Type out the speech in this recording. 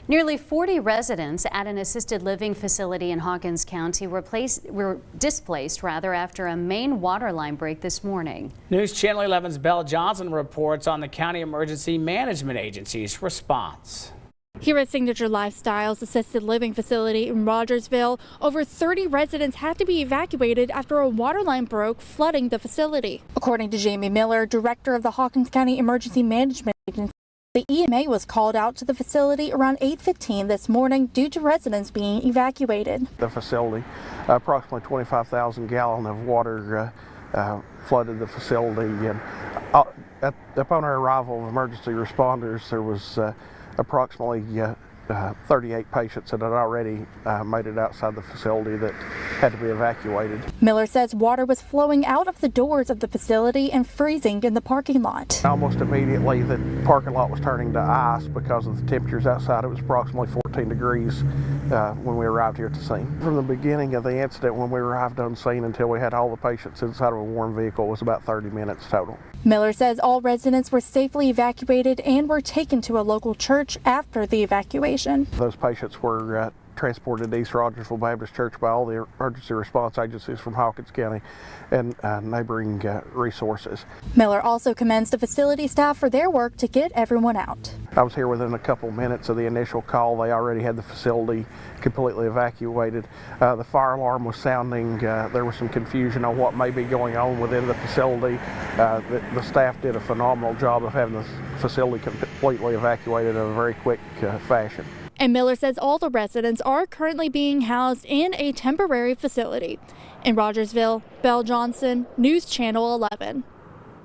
Nearly 40 residents at an assisted living facility in Hawkins County were displaced after a main water line break this morning. News Channel 11's Belle Johnson reports on the County Emergency Management Agency's response. Here at Signature Lifestyle's assisted living facility in Rogersville, over 30 residents had to be evacuated after a water line broke, flooding the facility. According to Jamie Miller, director of the Hawkins County Emergency Management Agency, the EMA was called out to the facility around 8:15 this morning due to residents being evacuated. The facility, approximately 25,000 gallons of water flooded the facility, and upon our arrival of emergency responders, there was approximately 38 patients that had already made it outside the facility that had to be evacuated. Miller says water was flowing out of the doors of the facility and freezing in the parking lot. Almost immediately the parking lot was turning to ice because of the temperatures outside. It was approximately 14 degrees when we arrived here at the scene. From the beginning of the incident, when we arrived on scene until we had all the patients inside of a warm vehicle, was about 30 minutes total. Miller says all residents were safely evacuated and were taken to a local church after the evacuation. Those patients were transported to East Rogersville Baptist Church by all the emergency response agencies from Hawkins County and neighboring resources. Miller also commends the facility staff for their work to get everyone out. I was here within a couple minutes of the initial call. They already had the facility completely evacuated. The fire alarm was sounding. There was some confusion on what may be going on within the facility. The staff did a phenomenal job of having the facility completely evacuated in a very quick fashion. And Miller says all the residents are currently being housed in a temporary facility. In Rogersville, Belle Johnson, News Channel 11.